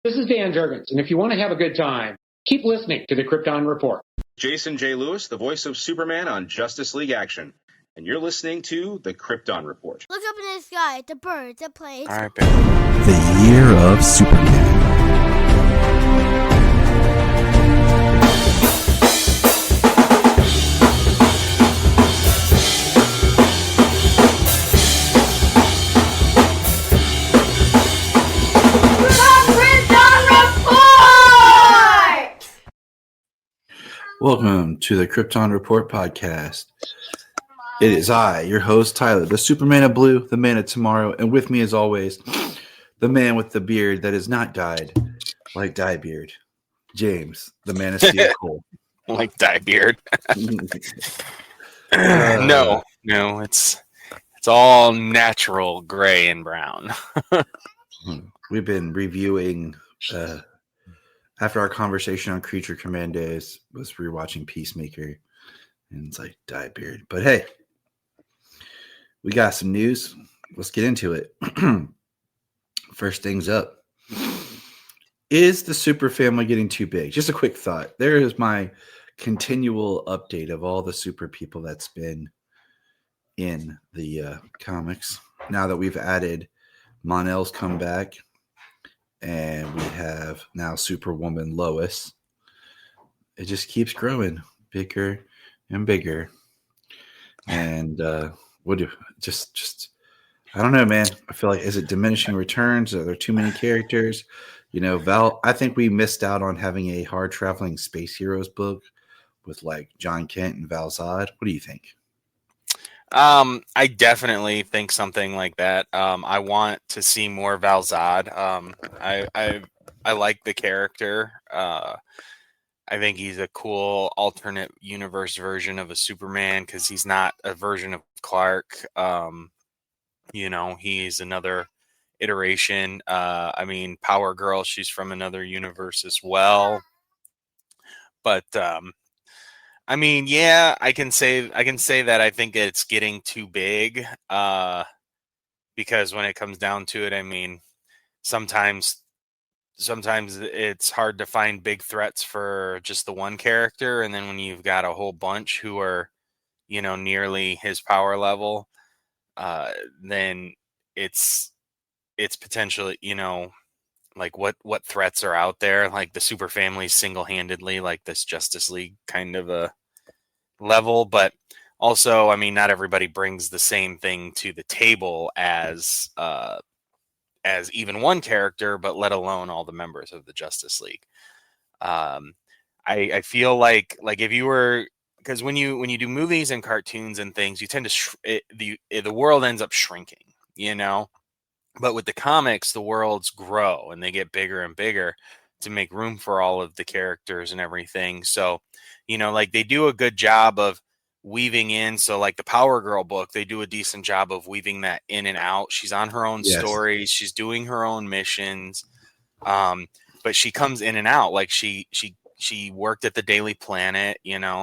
This is Dan Jurgens, and if you want to have a good time, keep listening to the Krypton Report. Jason J. Lewis, the voice of Superman on Justice League Action. And you're listening to the Krypton Report. Look up in the sky, the birds, the planes. All right, The Year of Superman. Welcome to the Krypton Report podcast. It is I, your host, Tyler, the Superman of Blue, the man of tomorrow, and with me as always, the man with the beard that has not dyed like Dyebeard, James, the man of steel coal. Like Dyebeard. No, it's all natural gray and brown. We've been reviewing after our conversation on Creature Command Days, was rewatching Peacemaker, and it's like Dyebeard. But hey, we got some news. Let's get into it. First things up. Is the super family getting too big? Just a quick thought. There is my continual update of all the super people that's been in the comics. Now that we've added Mon-El's comeback, and we have now Superwoman Lois. It just keeps growing bigger and bigger. And just I don't know, man. I feel like, is it diminishing returns? Are there too many characters? You know, Val, I think we missed out on having a hard traveling space heroes book with like John Kent and Val Zod. What do you think? I definitely think something like that. I want to see more Val Zod. I like the character. I think he's a cool alternate universe version of a Superman because he's not a version of Clark. He's another iteration. Power Girl, she's from another universe as well. But I can say that I think it's getting too big, because when it comes down to it, sometimes it's hard to find big threats for just the one character, and then when you've got a whole bunch who are, nearly his power level, then it's potentially, like what threats are out there, like the super family single-handedly, like this Justice League kind of a level, but also, not everybody brings the same thing to the table as even one character, but let alone all the members of the Justice League. I feel like if you were, because when you do movies and cartoons and things, you tend to the world ends up shrinking, But with the comics, the worlds grow and they get bigger and bigger to make room for all of the characters and everything. So, they do a good job of weaving in. So like the Power Girl book, they do a decent job of weaving that in and out. She's on her own stories. She's doing her own missions. But she comes in and out. Like she worked at the Daily Planet,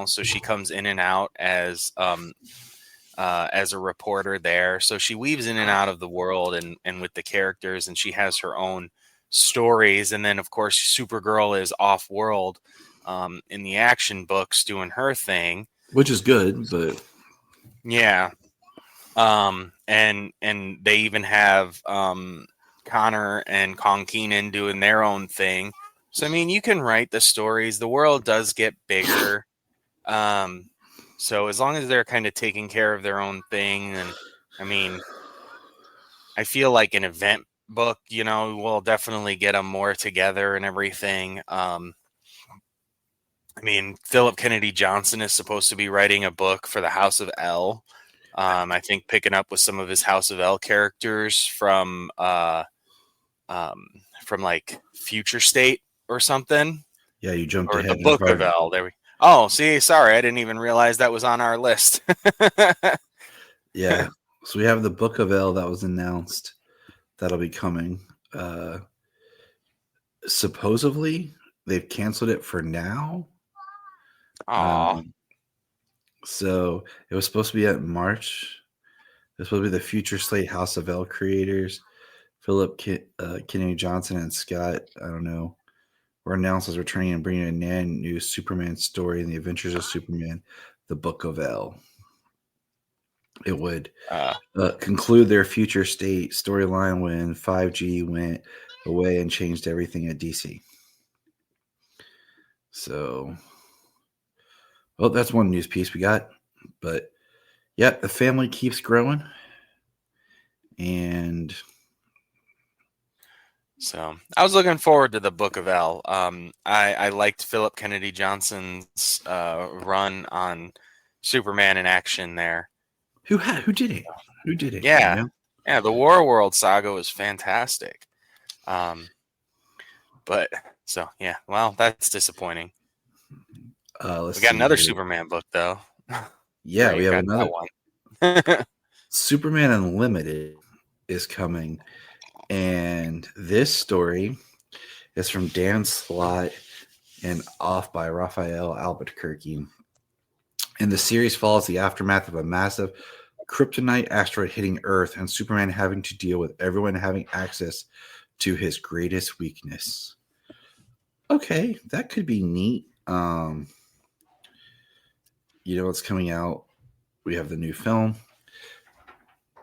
so she comes in and out as a reporter there. So she weaves in and out of the world and with the characters, and she has her own stories. And then of course Supergirl is off world in the action books doing her thing, which is good, but yeah. And they even have Connor and Kong Keenan doing their own thing. So you can write the stories. The world does get bigger. So as long as they're kind of taking care of their own thing, and I feel like an event book, will definitely get them more together and everything. Philip Kennedy Johnson is supposed to be writing a book for the House of L. I think picking up with some of his House of L characters from like Future State or something. Yeah, you jumped or ahead. The Book of L. There we. Oh, see, sorry, I didn't even realize that was on our list. Yeah, so we have the Book of L that was announced. That'll be coming. Supposedly, they've canceled it for now. So it was supposed to be at March. It was supposed to be the Future Slate House of L creators Philip Kennedy Johnson and Scott, I don't know, were announced as returning and bringing a new Superman story in the Adventures of Superman, the Book of L. It would conclude their future state storyline when 5G went away and changed everything at DC. So, well, that's one news piece we got. But yeah, the family keeps growing. And so I was looking forward to the Book of L. I liked Philip Kennedy Johnson's run on Superman in action there. who did it? Who did it? Yeah. You know? Yeah, the War World saga was fantastic. But so yeah, well, that's disappointing. We got another Superman book though. Yeah, right, we have another one. Superman Unlimited is coming, and this story is from Dan Slott and off by Raphael Albuquerque. And the series follows the aftermath of a massive kryptonite asteroid hitting Earth and Superman having to deal with everyone having access to his greatest weakness. Okay, that could be neat. You know what's coming out? We have the new film.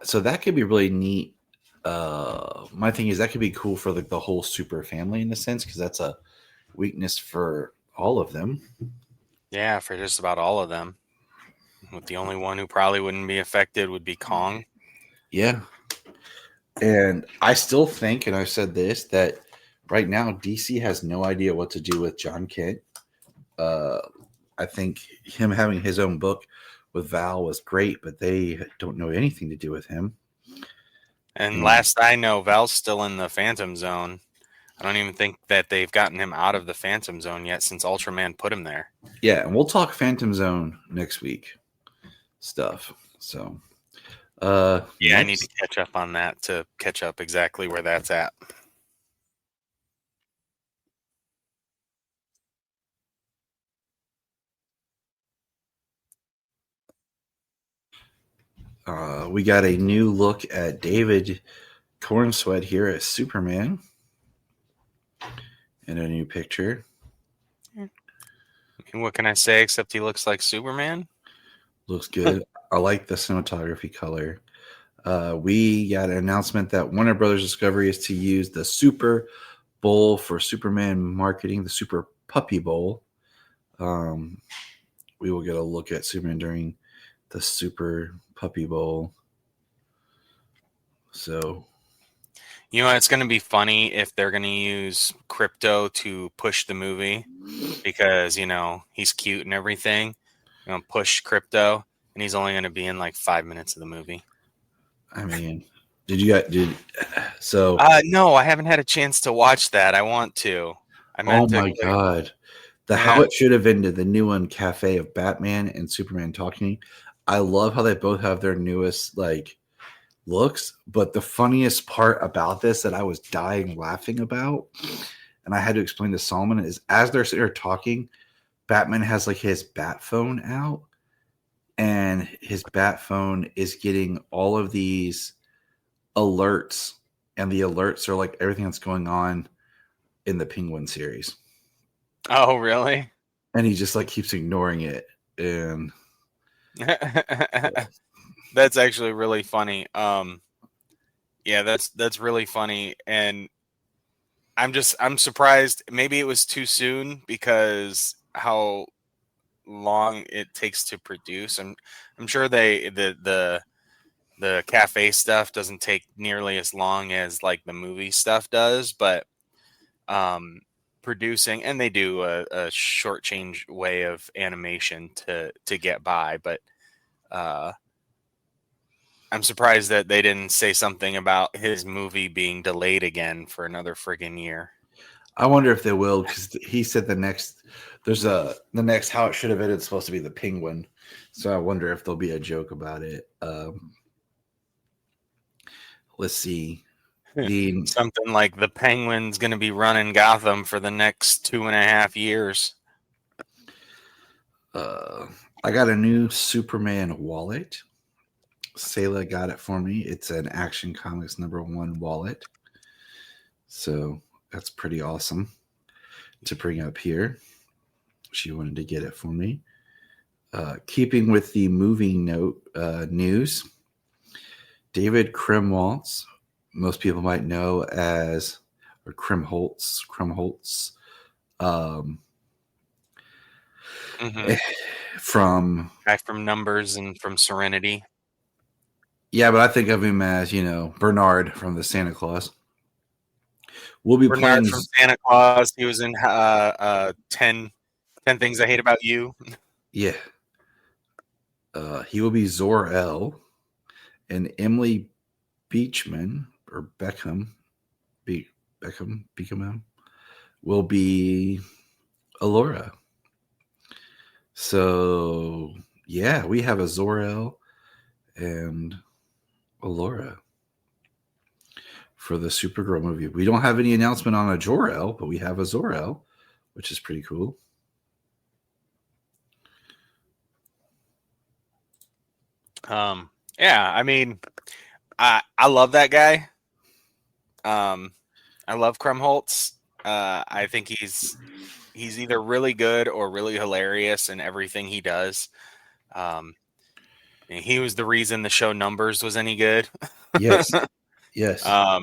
So that could be really neat. My thing is that could be cool for the whole super family in a sense, because that's a weakness for all of them. Yeah, for just about all of them. With the only one who probably wouldn't be affected would be Kong. Yeah. And I still think, and I've said this, that right now DC has no idea what to do with John Kent. I think him having his own book with Val was great, but they don't know anything to do with him. And last I know, Val's still in the Phantom Zone. I don't even think that they've gotten him out of the Phantom Zone yet since Ultraman put him there. Yeah, and we'll talk Phantom Zone next week stuff. So, I need to catch up on that to catch up exactly where that's at. We got a new look at David Cornsweat here as Superman in a new picture. What can I say except he looks like Superman? Looks good. I like the cinematography color. We got an announcement that Warner Brothers Discovery is to use the Super Bowl for Superman marketing, the Super Puppy Bowl. We will get a look at Superman during the Super Puppy Bowl. So, you know, it's going to be funny if they're going to use Crypto to push the movie because, you know, he's cute and everything. You know, push Crypto, and he's only going to be in like 5 minutes of the movie. I mean, so no, I haven't had a chance to watch that. I want to. God. How it should have ended, the new one, Cafe of Batman and Superman talking. I love how they both have their newest looks, but the funniest part about this that I was dying laughing about, and I had to explain to Solomon, is as they're sitting there talking, Batman has his bat phone out, and his bat phone is getting all of these alerts, and the alerts are everything that's going on in the Penguin series. Oh, really? And he just keeps ignoring it. And that's actually really funny. Yeah, that's really funny. And I'm surprised. Maybe it was too soon because how long it takes to produce. I'm sure the cafe stuff doesn't take nearly as long as the movie stuff does, but producing, and they do a short change way of animation to get by, but I'm surprised that they didn't say something about his movie being delayed again for another friggin' year. I wonder if they will, because he said the next How It Should Have Ended is supposed to be the Penguin, so I wonder if there'll be a joke about it. Let's see. Something like the Penguin's going to be running Gotham for the next 2.5 years. I got a new Superman wallet. Sayla got it for me. It's an Action Comics #1 wallet. So that's pretty awesome to bring up here. She wanted to get it for me. Keeping with the movie note news, David Krumholtz, most people might know as, or Krumholtz, from Guy from Numbers and from Serenity. Yeah, but I think of him as, Bernard from the Santa Claus. We'll be Bernard playing. from Santa Claus. He was in 10 Things I Hate About You. Yeah. He will be Zor-El, and Emily Beechman or Beckham will be Alora. So yeah, we have a Zor-El and Alora for the Supergirl movie. We don't have any announcement on a Jor-El, but we have a Zor-El, which is pretty cool. Yeah, I mean, I love that guy. I love Krumholtz. I think he's either really good or really hilarious in everything he does. And he was the reason the show Numbers was any good. Yes. Yes. I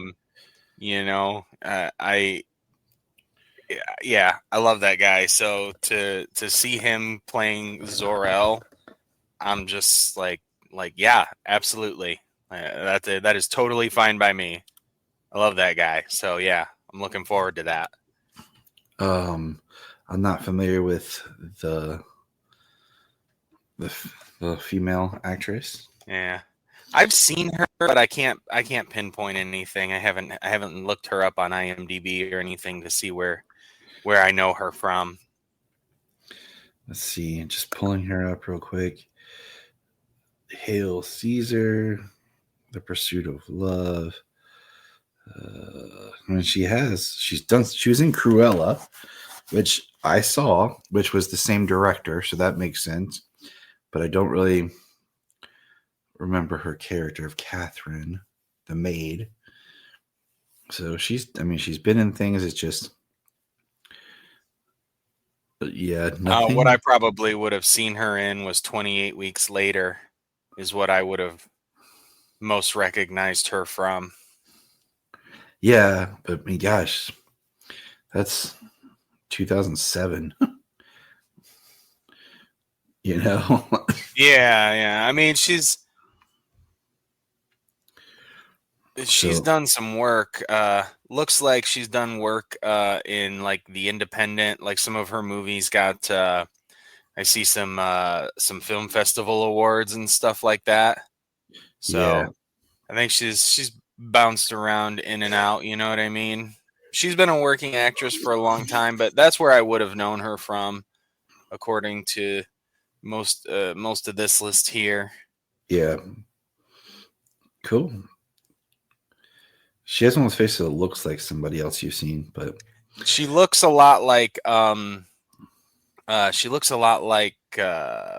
love that guy. So to see him playing Zor-El, I'm just like yeah, absolutely. That is totally fine by me. I love that guy. So yeah, I'm looking forward to that. I'm not familiar with the female actress. Yeah, I've seen her, but I can't pinpoint anything. I haven't looked her up on IMDb or anything to see where I know her from. Let's see, just pulling her up real quick. Hail Caesar, The Pursuit of Love. She was in Cruella, which I saw, which was the same director, so that makes sense. But I don't really remember her character of Catherine, the maid. So she's been in things. It's just, yeah, nothing. What I probably would have seen her in was 28 Weeks Later, is what I would have most recognized her from. Yeah, but I mean, gosh, that's 2007. Yeah. I mean, she's done some work. Looks like she's done work in like the independent. Like some of her movies got. I see some film festival awards and stuff like that. So yeah. I think she's bounced around in and out. You know what I mean? She's been a working actress for a long time, but that's where I would have known her from, according to most of this list here. Yeah. Cool. She has one face that looks like somebody else you've seen, but she looks a lot like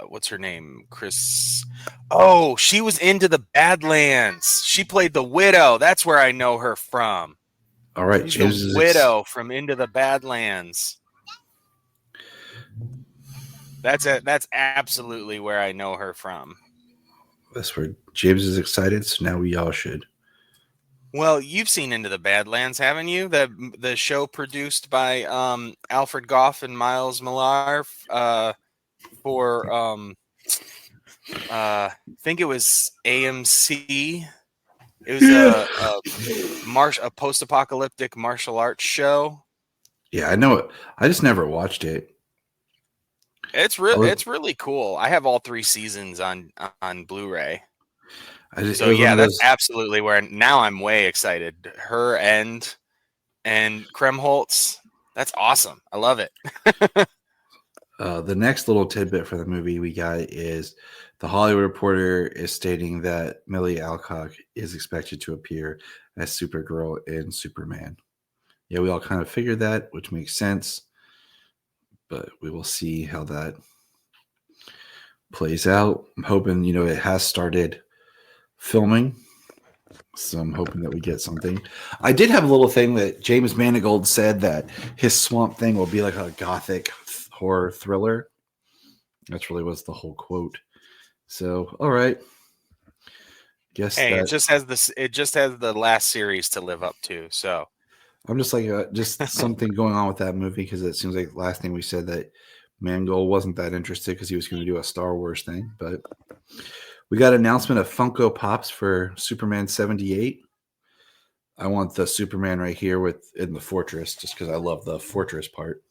what's her name? Chris. Oh, she was Into the Badlands. She played the widow. That's where I know her from. All right, she's the widow from Into the Badlands. That's absolutely where I know her from. That's where James is excited, so now we all should. Well, you've seen Into the Badlands, haven't you? The show produced by Alfred Goff and Miles Millar for I think it was AMC. It was a post-apocalyptic martial arts show. Yeah, I know it. I just never watched it. It's really cool. I have all 3 seasons on Blu-ray. That's absolutely where now I'm way excited. Her and Krumholtz. That's awesome. I love it. The next little tidbit for the movie we got is the Hollywood Reporter is stating that Millie Alcock is expected to appear as Supergirl in Superman. Yeah, we all kind of figured that, which makes sense. But we will see how that plays out. I'm hoping, it has started filming. So I'm hoping that we get something. I did have a little thing that James Manigold said that his Swamp Thing will be like a gothic horror thriller. That's really was the whole quote. So, all right. Guess Hey, that it just has this. It just has the last series to live up to. So I'm just like just something going on with that movie because it seems like the last thing we said that Mangold wasn't that interested because he was going to do a Star Wars thing, but we got an announcement of Funko Pops for Superman 78. I want the Superman right here with in the fortress just because I love the fortress part.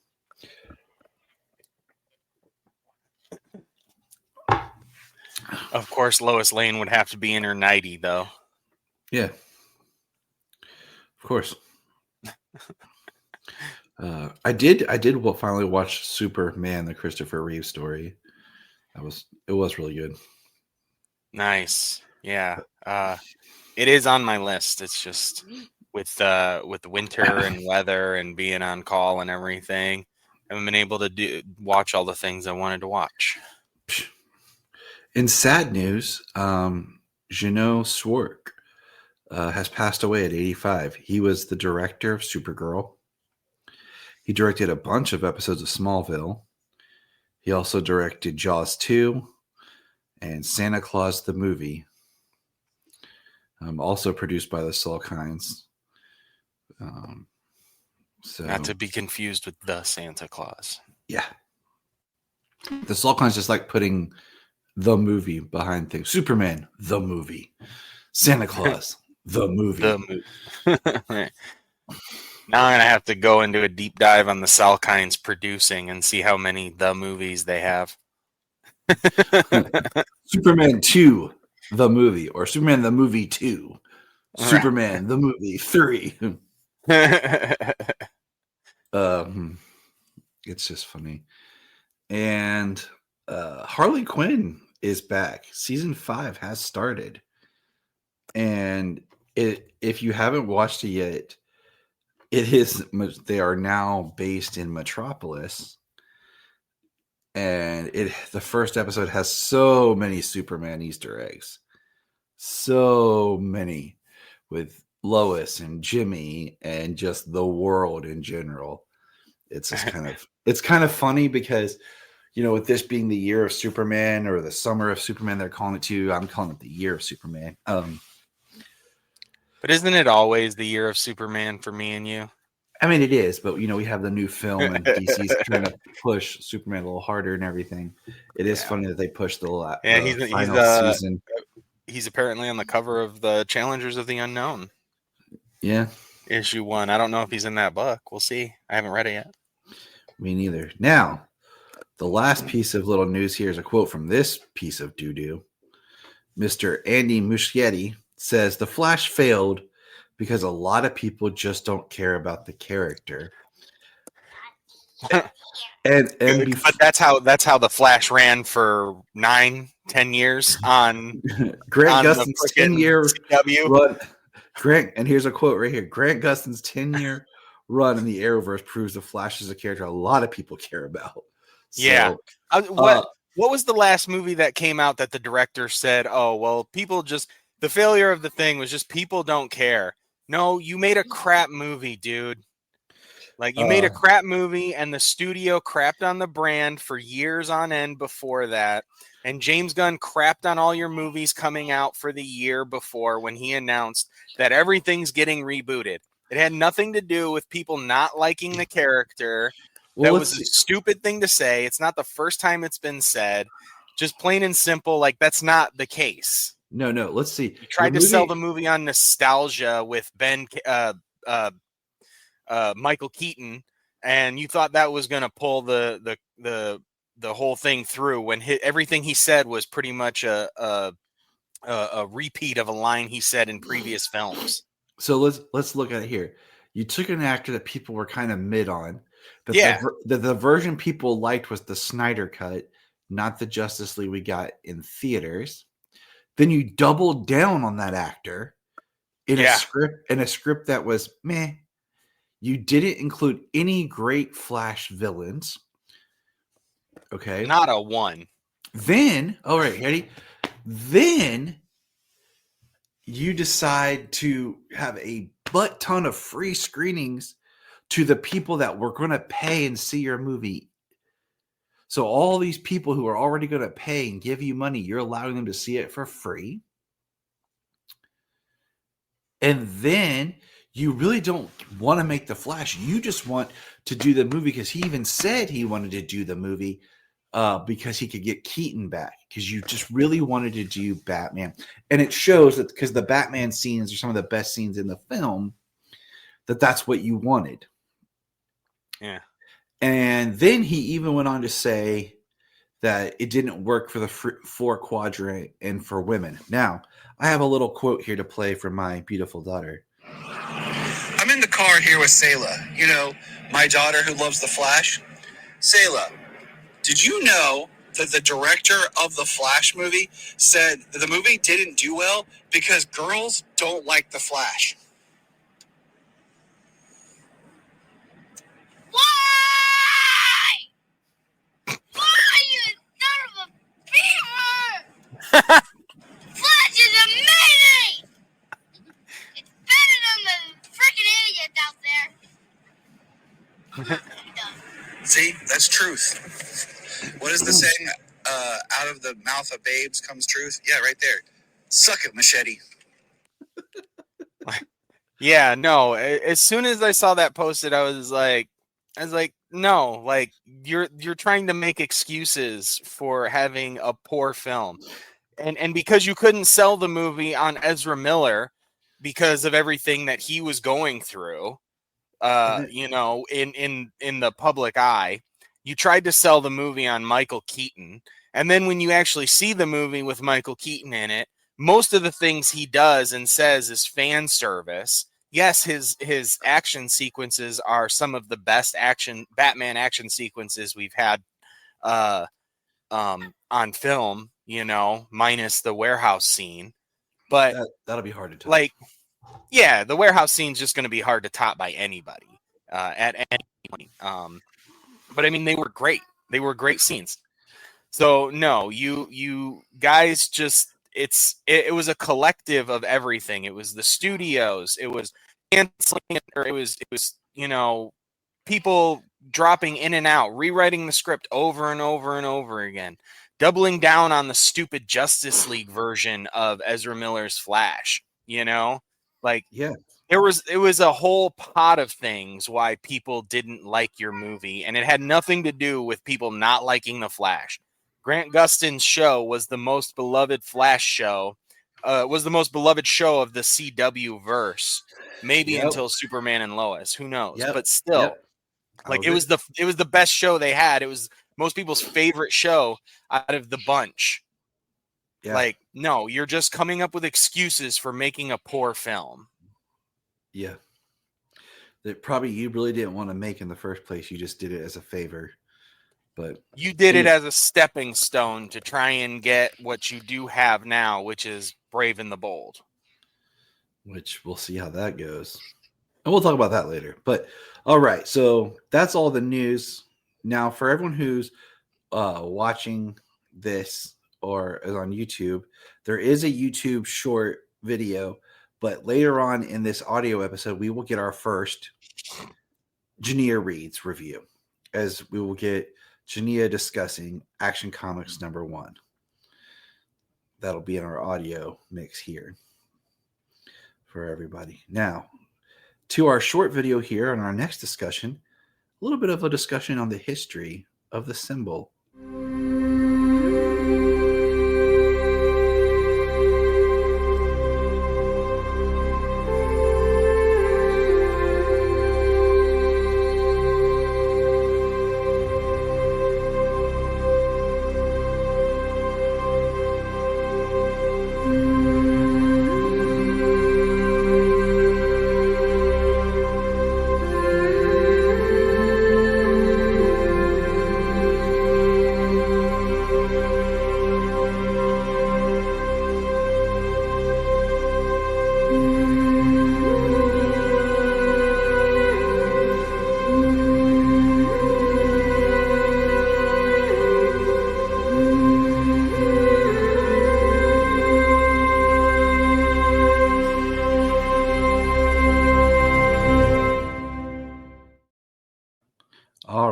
of course, Lois Lane would have to be in her 90 though. Yeah, of course. I did finally watch Superman, the Christopher Reeve story. It was really good. Nice. Yeah. It is on my list. It's just with winter and weather and being on call and everything, I haven't been able to watch all the things I wanted to watch. In sad news, Junia Swark has passed away at 85. He was the director of Supergirl. He directed a bunch of episodes of Smallville. He also directed Jaws 2 and Santa Claus the movie. Also produced by the Salkinds. So Not to be confused with the Santa Claus. Yeah. The Salkinds just like putting the movie behind things. Superman, the movie. Santa Claus, the movie. Now I'm going to have to go into a deep dive on the Salkinds producing and see how many the movies they have. Superman 2, the movie, or Superman the movie 2. Superman the movie 3. It's just funny. And Harley Quinn is back. Season 5 has started. And if you haven't watched it yet, they are now based in Metropolis. And the first episode has so many Superman Easter eggs. So many with Lois and Jimmy and just the world in general. It's just kind of funny because, you know, with this being the year of Superman or the summer of Superman, they're calling it too. I'm calling it the year of Superman. But isn't it always the year of Superman for me and you? I mean, it is, but, you know, we have the new film and DC's trying to push Superman a little harder and everything. It is funny that they pushed the final season. He's apparently on the cover of the Challengers of the Unknown. Yeah. Issue 1. I don't know if he's in that book. We'll see. I haven't read it yet. Me neither. Now, the last piece of little news here is a quote from this piece of doo-doo. Mr. Andy Muschietti says, "The Flash failed because a lot of people just don't care about the character." But that's how the Flash ran for 9-10 years on Grant Gustin's 10-year run. And here's a quote right here. Grant Gustin's 10-year run in the Arrowverse proves the Flash is a character a lot of people care about. So, yeah. What was the last movie that came out that the director said, "Oh, well, people just the failure of the thing was just people don't care"? No, you made a crap movie, dude. Like, you made a crap movie, and the studio crapped on the brand for years on end before that. And James Gunn crapped on all your movies coming out for the year before when he announced that everything's getting rebooted. It had nothing to do with people not liking the character. That was a stupid thing to say. It's not the first time it's been said. Just plain and simple, like, that's not the case. No, let's see. You tried to sell the movie on nostalgia with Michael Keaton, and you thought that was going to pull the whole thing through when everything he said was pretty much a repeat of a line he said in previous films. So let's look at it here. You took an actor that people were kind of mid on, but the version people liked was the Snyder cut, not the Justice League we got in theaters. Then you doubled down on that actor in a script that was meh. You didn't include any great Flash villains. Okay. Not a one. Then, all right, ready? Then you decide to have a butt ton of free screenings to the people that were going to pay and see your movie. So all these people who are already going to pay and give you money, you're allowing them to see it for free. And then you really don't want to make The Flash. You just want to do the movie because he even said he wanted to do the movie because he could get Keaton back, because you just really wanted to do Batman. And it shows that because the Batman scenes are some of the best scenes in the film, that's what you wanted. Yeah. And then he even went on to say that it didn't work for the 4 quadrant and for women. Now, I have a little quote here to play for my beautiful daughter. I'm in the car here with Sayla. You know, my daughter who loves The Flash. Sayla, did you know that the director of the Flash movie said that the movie didn't do well because girls don't like The Flash? Why? Why, you son of a beaver? Flash is amazing! It's better than the freaking idiots out there. I'm done. See, that's truth. What is the saying? Out of the mouth of babes comes truth. Yeah, right there. Suck it, Machete. Yeah, no. As soon as I saw that posted, I was like, no, like you're trying to make excuses for having a poor film, and because you couldn't sell the movie on Ezra Miller because of everything that he was going through, you know, in the public eye, you tried to sell the movie on Michael Keaton, and then when you actually see the movie with Michael Keaton in it, most of the things he does and says is fan service. Yes, his action sequences are some of the best Batman action sequences we've had on film, you know, minus the warehouse scene. But that'll be hard to top. Like, yeah, the warehouse scene's just going to be hard to top by anybody at any point. But I mean, they were great. They were great scenes. So no, you guys just it was a collective of everything. It was the studios. It was canceling. It was you know, people dropping in and out, rewriting the script over and over and over again, doubling down on the stupid Justice League version of Ezra Miller's Flash. You know, like yeah. It was a whole pot of things why people didn't like your movie, and it had nothing to do with people not liking the Flash. Grant Gustin's show was the most beloved Flash show, was the most beloved show of the CW verse, maybe until Superman and Lois. Who knows? But still, like it was the best show they had. It was most people's favorite show out of the bunch. Yeah. Like, no, you're just coming up with excuses for making a poor film. Yeah. That probably you really didn't want to make in the first place. You just did it as a favor. But you did it as a stepping stone to try and get what you do have now, which is Brave and the Bold. Which we'll see how that goes. And we'll talk about that later. But all right, so that's all the news. Now, for everyone who's watching this or is on YouTube, there is a YouTube short video. But later on in this audio episode, we will get our first Junia Reads review, as we will get Junia discussing Action Comics #1. That'll be in our audio mix here for everybody. Now, to our short video here on our next discussion, a little bit of a discussion on the history of the symbol.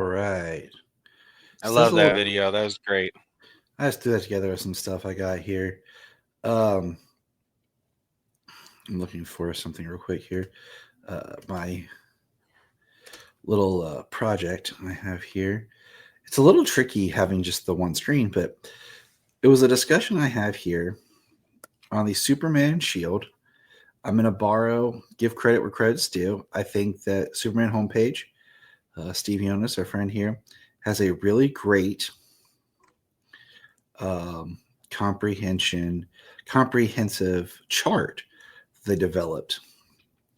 right. I So love there's a that little- video. That was great. I just threw that together with some stuff I got here. I'm looking for something real quick here. My little project I have here. It's a little tricky having just the one screen, but it was a discussion I had here on the Superman and Shield. I'm going to give credit where credit's due. I think that Superman homepage, Steve Jonas, our friend here, has a really great comprehensive chart they developed.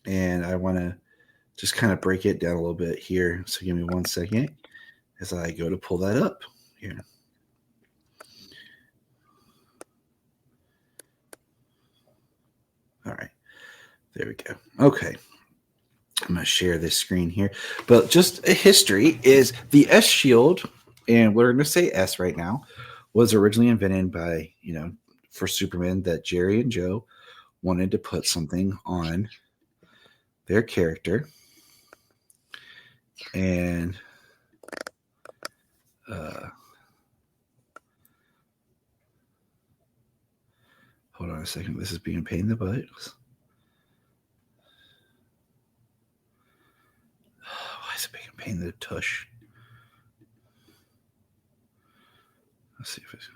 And I want to just kind of break it down a little bit here. So give me 1 second as I go to pull that up here. All right. There we go. Okay. I'm going to share this screen here. But just a history is the S Shield, and we're going to say S right now, was originally invented by, for Superman, that Jerry and Joe wanted to put something on their character. And hold on a second. This is being a pain in the butt. Why is it being a pain in the tush? Let's see if it's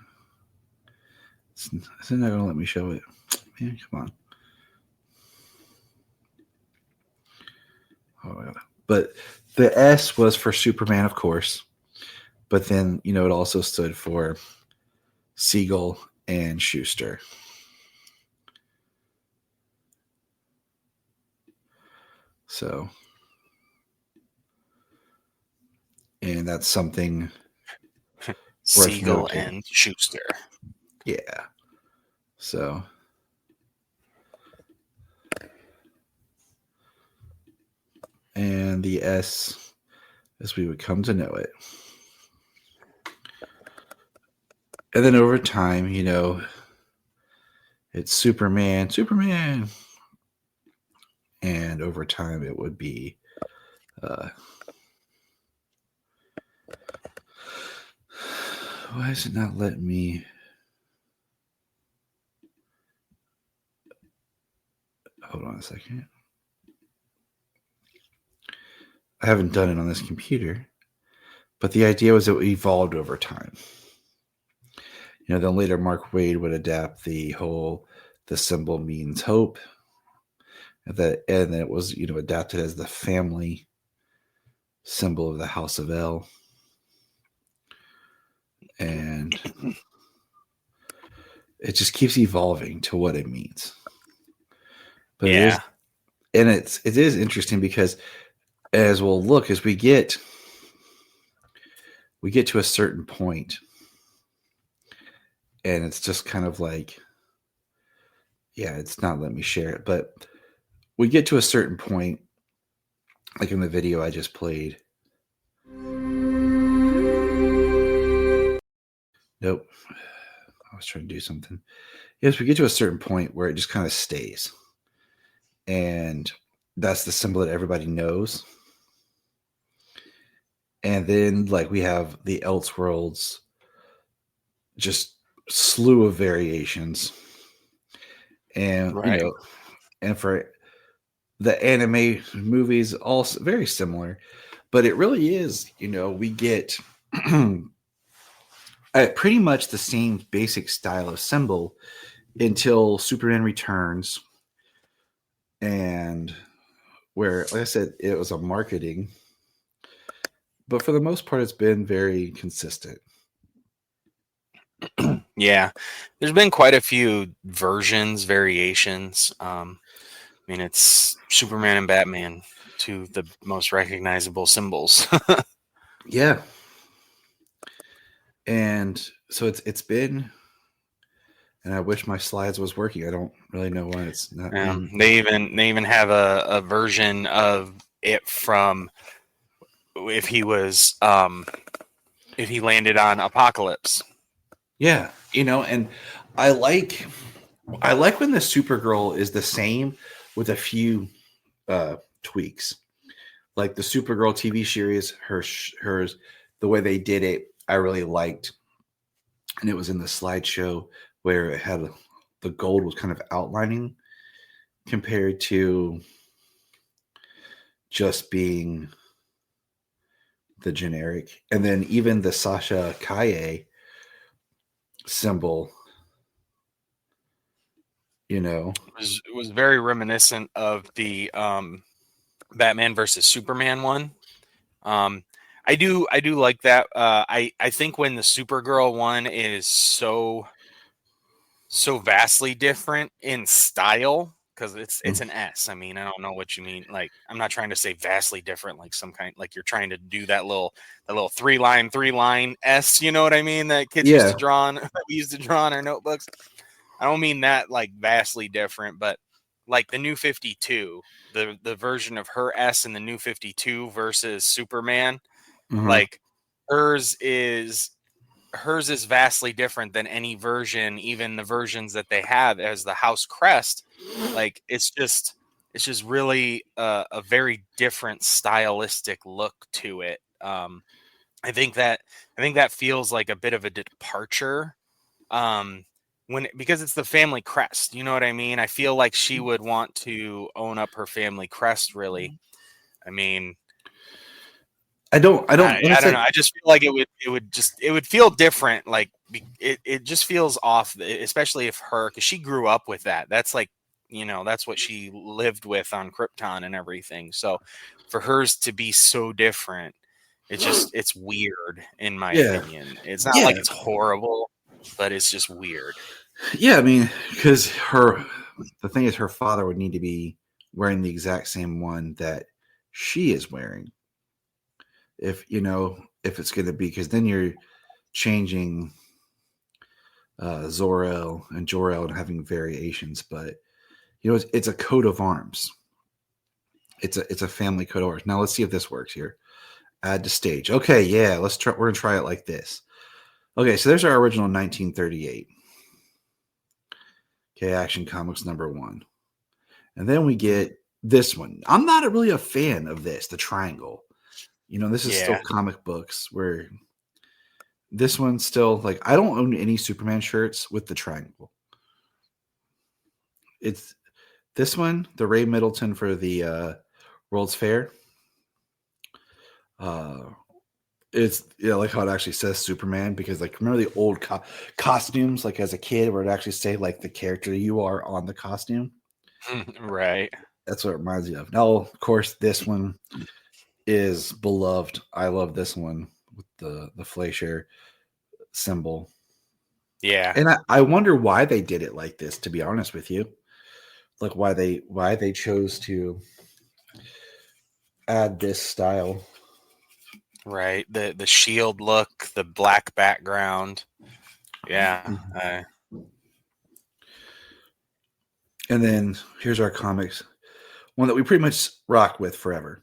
not going to let me show it. Man, come on. Oh, but the S was for Superman, of course. But then, it also stood for Siegel and Schuster. So, and that's something. Siegel and Schuster. Yeah. So. And the S, as we would come to know it. And then over time, it's Superman. And over time, it would be why is it not letting me? Hold on a second. I haven't done it on this computer, but the idea was it evolved over time. Then later Mark Waid would adapt the symbol means hope. And then it was, adapted as the family symbol of the House of L. And it just keeps evolving to what it means. But yeah. it is interesting because as we'll look, as we get to a certain point, and it's just kind of like, it's not letting me share it, but we get to a certain point, like in the video I just played. Nope. I was trying to do something. Yes, we get to a certain point where it just kind of stays. And that's the symbol that everybody knows. And then, we have the Elseworlds, just slew of variations. And, right. And for the anime movies, also very similar. But it really is, we get pretty much the same basic style of symbol until Superman Returns. And where, like I said, it was a marketing. But for the most part, it's been very consistent. Yeah. There's been quite a few variations. It's Superman and Batman, two of the most recognizable symbols. Yeah. And so it's been, and I wish my slides was working. I don't really know why it's not. They even have a version of it from if he was if he landed on Apocalypse. Yeah, and I like when the Supergirl is the same with a few tweaks. like the Supergirl TV series, hers, the way they did it, I really liked, and it was in the slideshow where it had the gold was kind of outlining compared to just being the generic, and then even the Sasha Kaye symbol, It was very reminiscent of the Batman versus Superman one. I do like that. I think when the Supergirl one is so vastly different in style, because it's an S. I mean, I don't know what you mean. Like, I'm not trying to say vastly different, like some kind, like you're trying to do that little three line S. You know what I mean? That kids used to draw on, that we used to draw on our notebooks. I don't mean that like vastly different, but like the New 52, the version of her S in the New 52 versus Superman, like hers is vastly different than any version, even the versions that they have as the house crest. Like it's just really a very different stylistic look to it. I think that feels like a bit of a departure. Because it's the family crest, you know what I mean? I feel like she would want to own up her family crest, really. I mean, I don't I don't know. I just feel like it would feel different. Like it just feels off, especially if because she grew up with that. That's like, that's what she lived with on Krypton and everything. So for hers to be so different, it's weird in my opinion. It's not like it's horrible, but it's just weird. Yeah, I mean, because the thing is, her father would need to be wearing the exact same one that she is wearing. If it's going to be, because then you're changing Zor-El and Jor-El and having variations, but it's a coat of arms. It's a family coat of arms. Now let's see if this works here. Add to stage. Okay, yeah, let's try. We're gonna try it like this. Okay, so there's our original 1938. Okay, Action Comics #1, and then we get this one. I'm not really a fan of this, the triangle. This is still comic books, where this one's still like, I don't own any Superman shirts with the triangle. It's this one, the Ray Middleton for the World's Fair. It's like how it actually says Superman, because like, remember the old costumes, like as a kid, where it actually say like the character you are on the costume. Right. That's what it reminds me of. Now, of course, this one is beloved. I love this one with the Fleischer symbol. Yeah. And I wonder why they did it like this, to be honest with you. Like why they chose to add this style. Right. The shield look, the black background. Yeah. And then here's our comics, one that we pretty much rock with forever.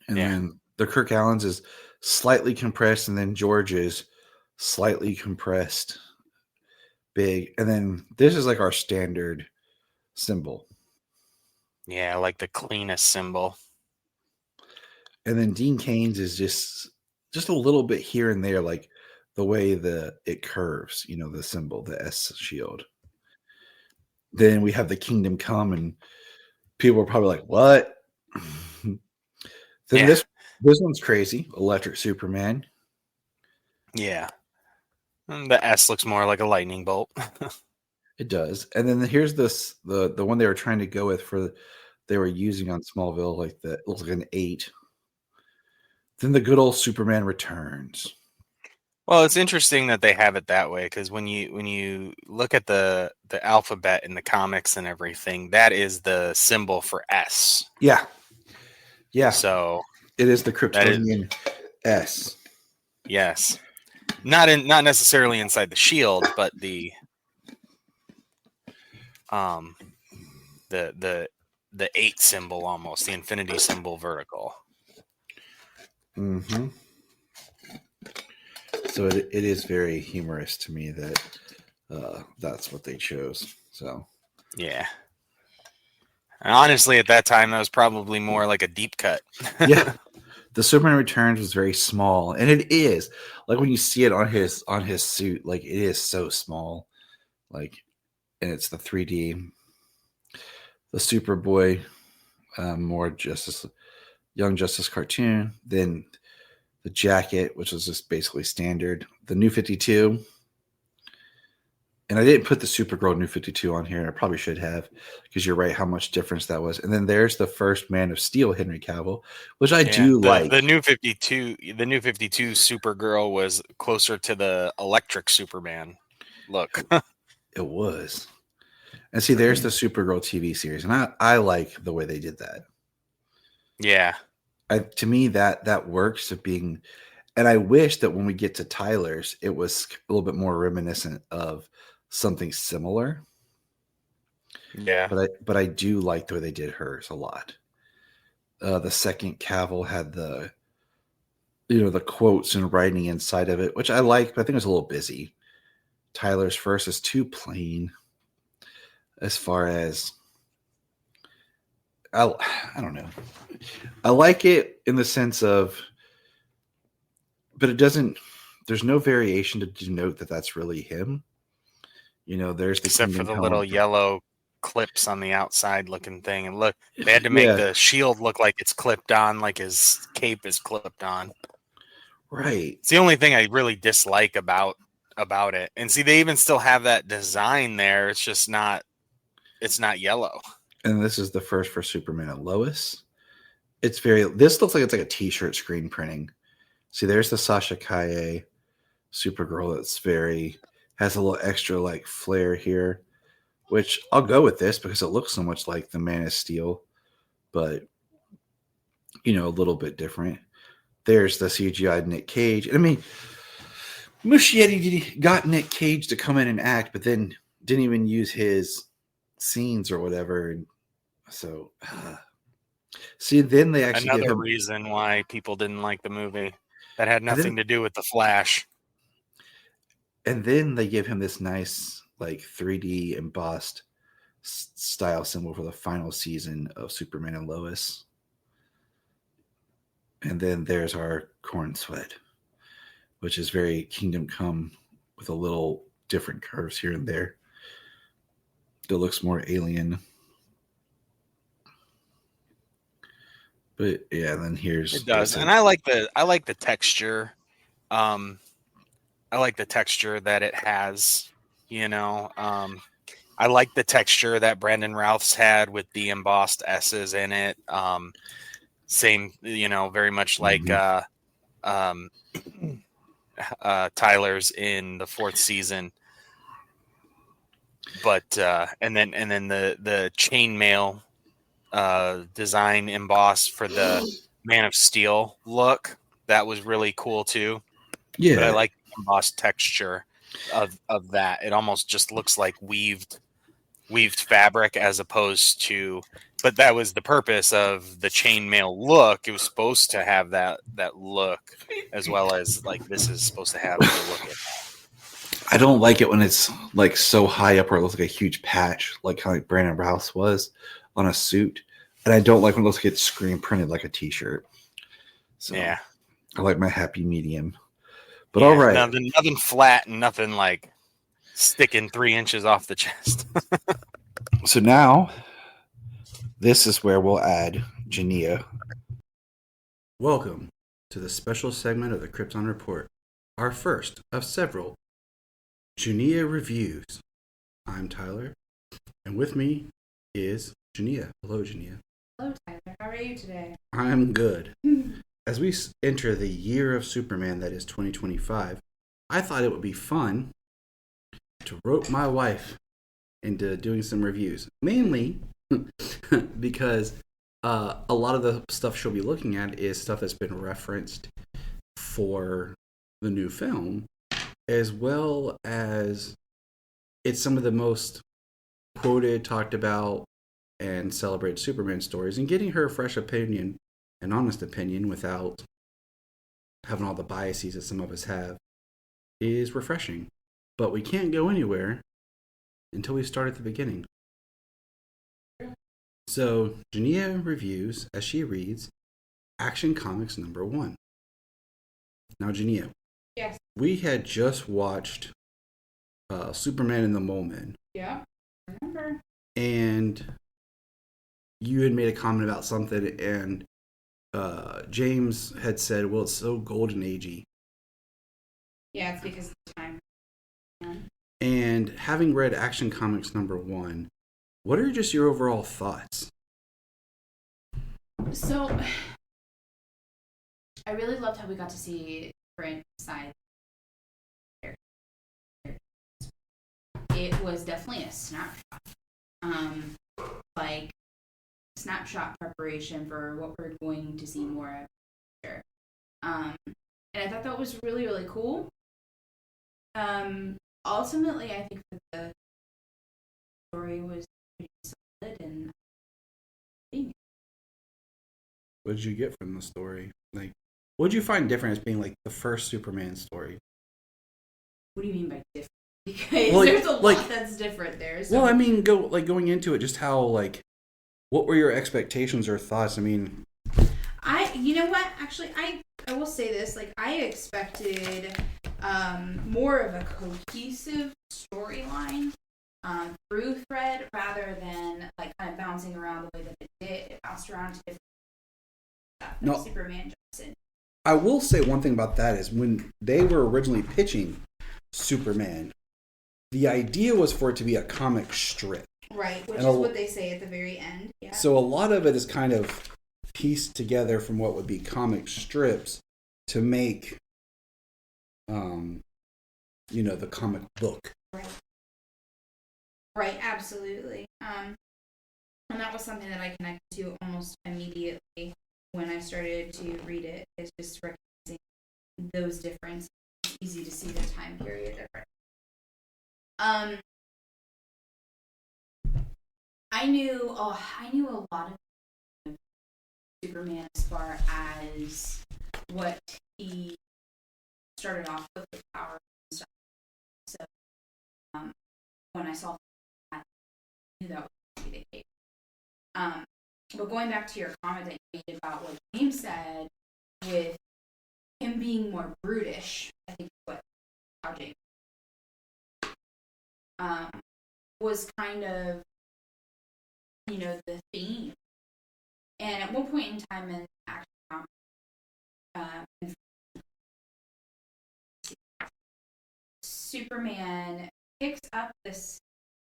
And then the Kirk Allen's is slightly compressed, and then George is slightly compressed, big. And then this is like our standard symbol. Yeah, like the cleanest symbol. And then Dean Cain's is just a little bit here and there, like the way it curves, the symbol, the S shield. Then we have the Kingdom Come, and people are probably like, what? Then this one's crazy. Electric Superman. Yeah. And the S looks more like a lightning bolt. It does. And then here's the one they were trying to go with they were using on Smallville, like it looks like an 8. Then the good old Superman Returns. Well, it's interesting that they have it that way, because when you look at the alphabet in the comics and everything, that is the symbol for S. Yeah. Yeah. So it is the Kryptonian S. Yes. Not necessarily inside the shield, but the 8 symbol, almost the infinity symbol vertical. Mm-hmm. So it is very humorous to me that that's what they chose. So yeah. And honestly, at that time, that was probably more like a deep cut. Yeah. The Superman Returns was very small, and it is like when you see it on his suit, like it is so small, like, and it's the 3D, the Superboy, more Young Justice cartoon, then the jacket, which was just basically standard, the New 52, and I didn't put the Supergirl New 52 on here. I probably should have, because you're right how much difference that was. And then there's the first Man of Steel, Henry Cavill, which I do like. The New 52, the New 52 Supergirl was closer to the Electric Superman look. It was. And see, there's the Supergirl TV series, and I like the way they did that. Yeah. To me, that works of being, and I wish that when we get to Tyler's, it was a little bit more reminiscent of something similar. Yeah. But I do like the way they did hers a lot. The second Cavill had the quotes and writing inside of it, which I like, but I think it was a little busy. Tyler's first is too plain as far as I don't know. I like it in the sense of, but it doesn't. There's no variation to denote that that's really him. There's the except for Kingdom the Come. little yellow clips on the outside looking thing, and look, they had to make the shield look like it's clipped on, like his cape is clipped on. Right. It's the only thing I really dislike about it. And see, they even still have that design there. It's just not. It's not yellow. And this is the first for Superman and Lois. This looks like it's like a t-shirt screen printing. See, there's the Sasha Kaye Supergirl that's has a little extra like flair here, which I'll go with this because it looks so much like the Man of Steel, but a little bit different. There's the CGI Nick Cage. I mean, Muschietti got Nick Cage to come in and act, but then didn't even use his scenes or whatever. And so, see, then they actually another reason why people didn't like the movie that had nothing to do with the Flash. And then they give him this nice, like 3D embossed style symbol for the final season of Superman and Lois. And then there's our Corn Sweat, which is very Kingdom Come with a little different curves here and there. It looks more alien. But yeah, then here's it does, and I like the texture. I like the texture that it has. I like the texture that Brandon Routh's had with the embossed S's in it. Same, very much like Tyler's in the fourth season. But and then the chainmail design embossed for the Man of Steel look, that was really cool too. Yeah, but I like the embossed texture of that. It almost just looks like weaved fabric as opposed to. But that was the purpose of the chainmail look. It was supposed to have that look, as well as like this is supposed to have the look. I don't like it when it's like so high up where it looks like a huge patch, like kind of like Brandon Routh was on a suit. And I don't like when it looks like it's screen printed like a t-shirt. So yeah, I like my happy medium. But all right, nothing flat and nothing like sticking 3 inches off the chest. So now, this is where we'll add Junia. Welcome to the special segment of the Krypton Report, our first of several Junia reviews. I'm Tyler, and with me is Junia. Hello, Junia. Hello, Tyler. How are you today? I'm good. As we enter the year of Superman, that is 2025, I thought it would be fun to rope my wife into doing some reviews. Mainly because a lot of the stuff she'll be looking at is stuff that's been referenced for the new film, as well as it's some of the most quoted, talked about, and celebrated Superman stories, and getting her a fresh opinion, an honest opinion, without having all the biases that some of us have, is refreshing. But we can't go anywhere until we start at the beginning. So Junia reviews as she reads Action Comics #1. Now, Junia, Yes. we had just watched Superman and the Mole Men, Yeah. Remember? and you had made a comment about something, and James had said, "Well, it's so golden agey." Yeah, it's because of the time. Yeah. And having read Action Comics #1, what are just your overall thoughts? So, I really loved how we got to see different sides. It was definitely a snapshot. Like, snapshot preparation for what we're going to see more of here. And I thought that was really, really cool. Ultimately, I think that the story was pretty solid, and What did you get from the story? Like, what did you find different as being like the first Superman story? what do you mean by different? Because Well, there's a lot like- that's different there. So. Well, I mean, going into it, just how what were your expectations or thoughts? I mean, You know what? Actually, I will say this. Like, I expected more of a cohesive storyline through thread rather than like kind of bouncing around the way that it did. It bounced around to different stuff. Like No. Superman Johnson. I will say one thing about that is when they were originally pitching Superman, the idea was for it to be a comic strip. Right, which And is what they say at the very end. Yeah. So a lot of it is kind of pieced together from what would be comic strips to make, the comic book. Right, absolutely. And that was something that I connected to almost immediately when I started to read it. Is just recognizing those differences. It's easy to see the time period difference. I knew a lot of Superman as far as what he started off with the power and stuff. So when I saw that, I knew that was going to be the case. But going back to your comment that you made about what James said with him being more brutish, I think what how James was kind of the theme. And at one point in time in Action Superman picks up this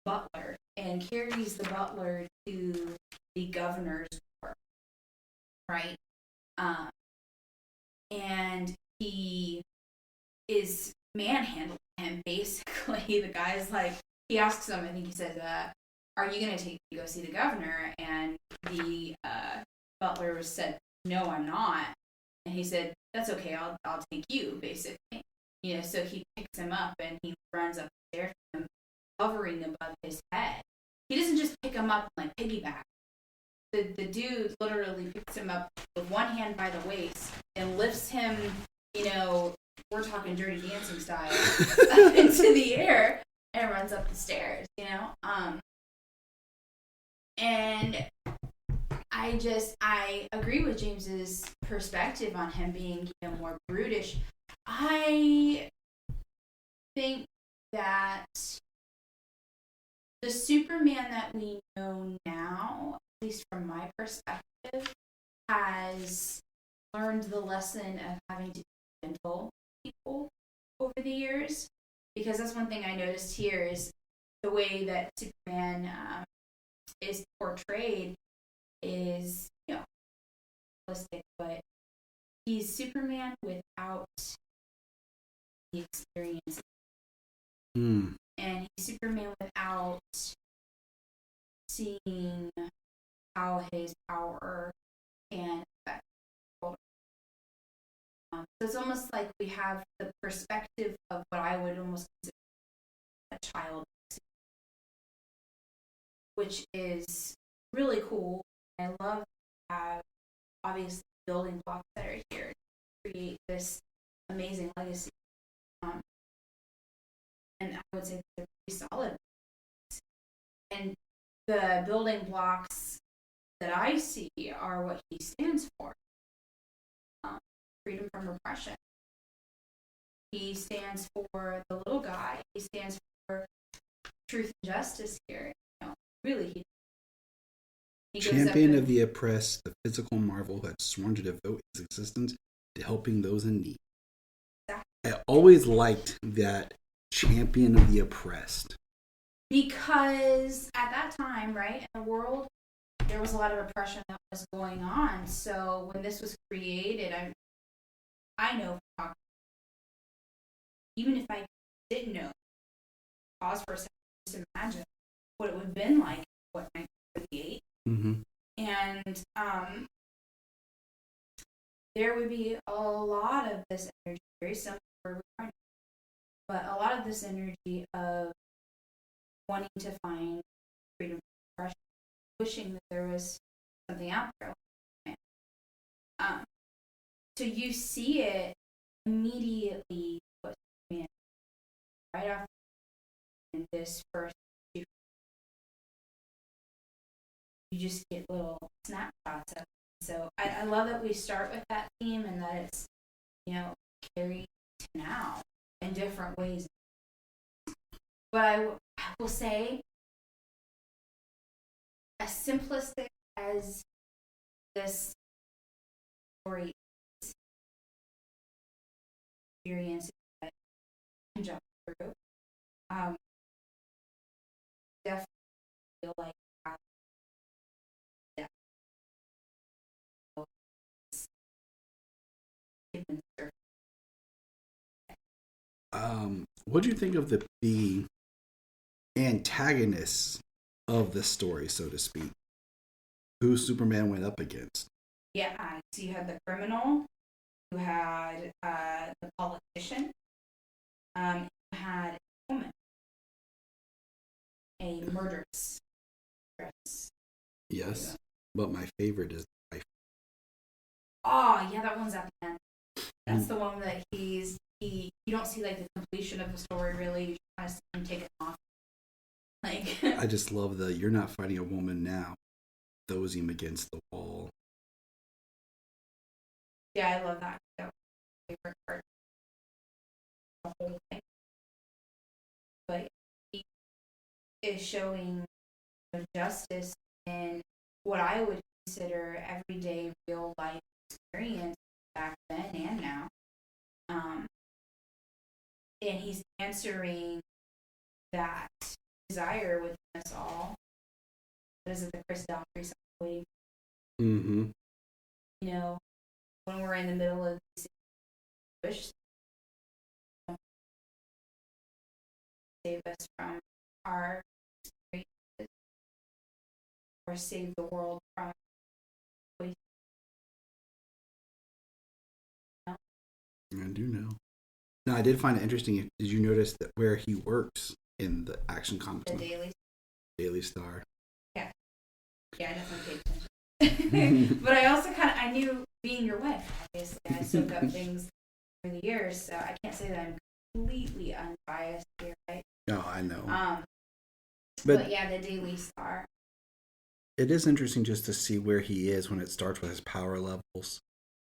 butler and carries the butler to the governor's court, right? And he is manhandling him, basically. The guy's like, he asks him, I think he says, are you going to take me to go see the governor? And the butler said, no, I'm not. And he said, that's okay, I'll take you, basically. So he picks him up and he runs up the stairs with him, hovering above his head. He doesn't just pick him up and piggyback. The dude literally picks him up with one hand by the waist and lifts him, we're talking Dirty Dancing style, up into the air and runs up the stairs, And I agree with James's perspective on him being more brutish. I think that the Superman that we know now, at least from my perspective, has learned the lesson of having to be gentle with people over the years. Because that's one thing I noticed here is the way that Superman is portrayed is, realistic, but he's Superman without the experience. Mm. And he's Superman without seeing how his power can affect the world. So it's almost like we have the perspective of what I would almost consider a child, which is really cool. I love to have, obviously, building blocks that are here to create this amazing legacy. And I would say they're pretty solid. And the building blocks that I see are what he stands for. Freedom from repression. He stands for the little guy. He stands for truth and justice here. Really, he goes Champion up of the oppressed, the physical marvel who had sworn to devote his existence to helping those in need. Exactly. I always liked that champion of the oppressed. Because at that time, right, in the world, there was a lot of oppression that was going on. So when this was created, I know, even if I didn't know, pause for a second, just imagine what it would have been like, 1938? Mm-hmm. And there would be a lot of this energy, very similar to where we're going, but a lot of this energy of wanting to find freedom from oppression, wishing that there was something out there. So you see it immediately right after in this first, you just get little snapshots of it. So I love that we start with that theme and that it's, carried to now in different ways. But I will say, as simplistic as this story is, experience that I can jump through, definitely feel like What do you think of the antagonists of the story, so to speak? Who Superman went up against? Yeah, so you had the criminal, you had the politician, you had a woman, a murderess. Yes, but my favorite is the wife. Oh, yeah, that one's at the end. That's the one that you don't see like the completion of the story really. You just kind of see him take it off. Like I just love you're not fighting a woman now. Throws him against the wall. Yeah, I love that. That was my favorite part. The whole thing. But he is showing justice in what I would consider everyday real life experience back then and now. And he's answering that desire within us all. What is it, the Chris Dockery song? Mm-hmm. When we're in the middle of these wish, save us from our experiences or save the world from waste. I do know. Now, I did find it interesting. Did you notice that where he works in the Action Comics? The Daily Star. Yeah, I definitely paid attention. But I also I knew, being your wife, obviously, I soaked up things over the years, so I can't say that I'm completely unbiased here, right? No, I know. But yeah, the Daily Star. It is interesting just to see where he is when it starts with his power levels.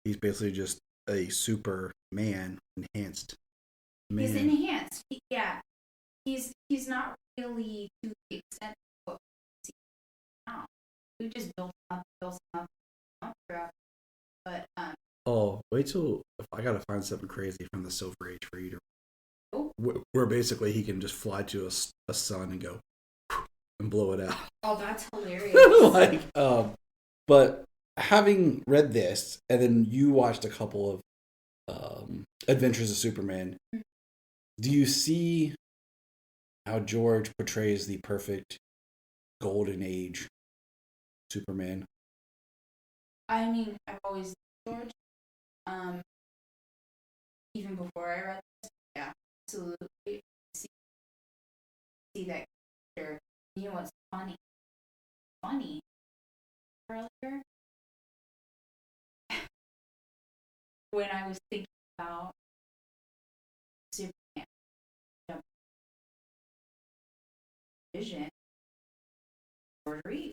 He's basically just a Superman enhanced man. He's enhanced. He's not really to the extent of what we see now. We just built him up throughout. But wait till I gotta find something crazy from the Silver Age for you to. Oh. Where basically he can just fly to a sun and go and blow it out. Oh, that's hilarious. But having read this, and then you watched a couple of Adventures of Superman, do you see how George portrays the perfect golden age Superman? I mean, I've always George. Even before I read this, yeah, absolutely see that character. You know what's funny? Earlier, when I was thinking about Superman, Vision, George Reeves.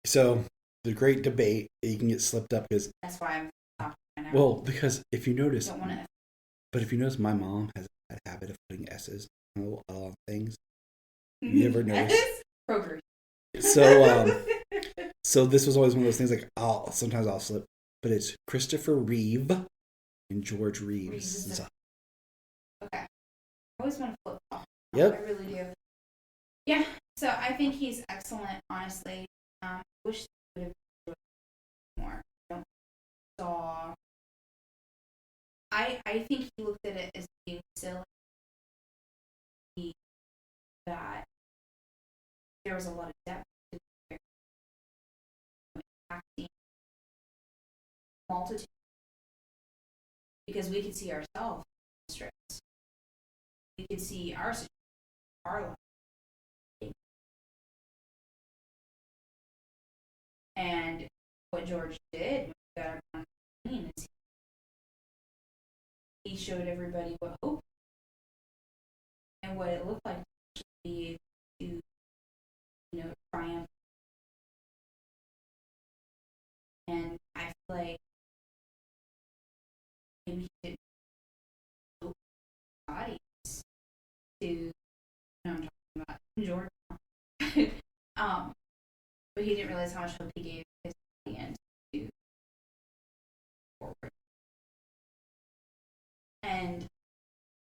So the great debate, you can get slipped up because, That's why I'm talking right now. well, because if you notice, don't want to. but if you notice, my mom has a habit of putting S's on things. You ever notice? Kroger. So this was always one of those things like sometimes I'll slip, but it's Christopher Reeve and George Reeves. Okay. I always want to flip off. Yep. I really do. Yeah. So I think he's excellent, honestly. Wish he would have more. I think he looked at it as being silly. That there was a lot of depth to the acting multitude because we could see ourselves in stress. We could see our situation, our life. And what George did when he got up on the scene is he showed everybody what hope and what it looked like to be able to, triumph. And I feel like maybe he didn't hope bodies to, I'm talking about George. But he didn't realize how much hope he gave his audience to forward. And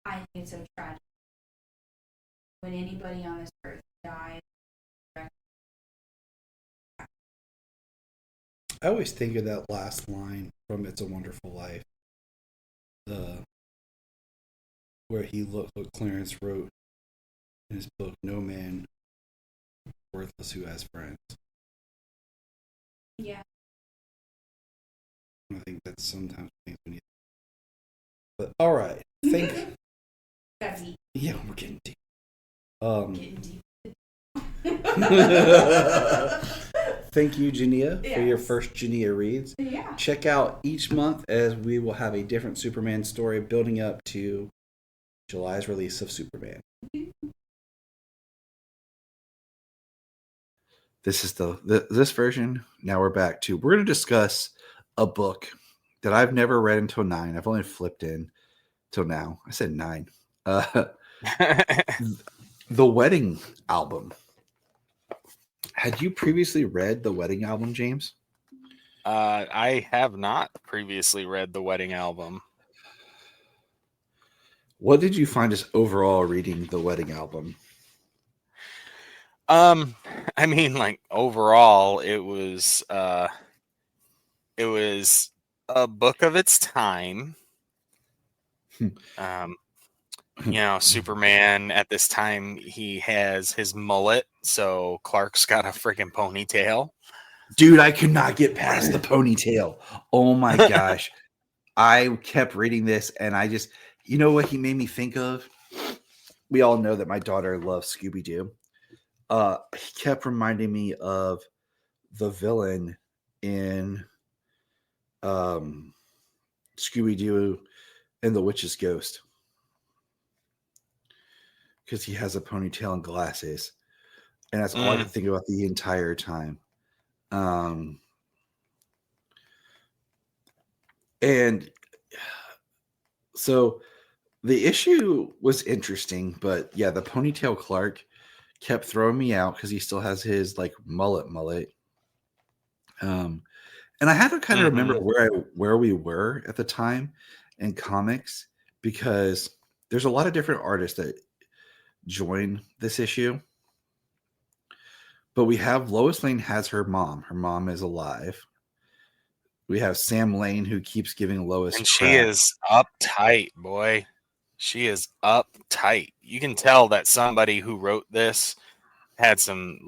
I think it's so tragic when anybody on this earth dies. I always think of that last line from "It's a Wonderful Life," where he looked what Clarence wrote in his book, "No man worthless who has friends." Yeah. I think that's sometimes things we need. But all right, That's deep. Yeah, we're getting deep. Getting deep. Thank you, Junia, for your Yes. first Junia Reads. Yeah. Check out each month as we will have a different Superman story building up to July's release of Superman. This is this version. Now we're back to, we're going to discuss a book that I've never read until 9. I've only flipped in till now. I said 9. The Wedding Album. Had you previously read The Wedding Album, James? I have not previously read The Wedding Album. What did you find as overall reading The Wedding Album? I mean, like overall, it was a book of its time. Superman at this time, he has his mullet, so Clark's got a freaking ponytail. Dude, I could not get past the ponytail. Oh my gosh. I kept reading this and I just, you know what he made me think of? We all know that my daughter loves Scooby-Doo. He kept reminding me of the villain in Scooby-Doo and the Witch's Ghost. Because he has a ponytail and glasses. And that's all I could think about the entire time. And so the issue was interesting, but yeah, the ponytail Clark kept throwing me out because he still has his like mullet. And I had to kind of remember where we were at the time in comics, because there's a lot of different artists that join this issue. But we have Lois Lane has her mom. Her mom is alive. We have Sam Lane, who keeps giving Lois And crap. she is uptight, boy. She is uptight. You can tell that somebody who wrote this had some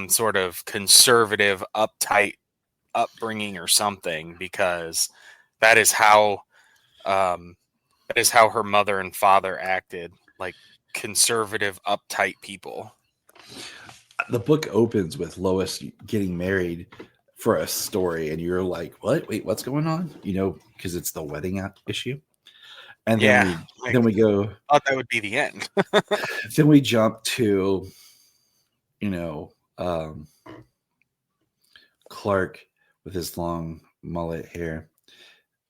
sort of conservative, uptight upbringing or something, because that is how her mother and father acted, like conservative, uptight people. The book opens with Lois getting married for a story, and you're like, "What? Wait, what's going on?" Because it's the wedding issue. And then we go. I thought that would be the end. Then we jump to, Clark with his long mullet hair,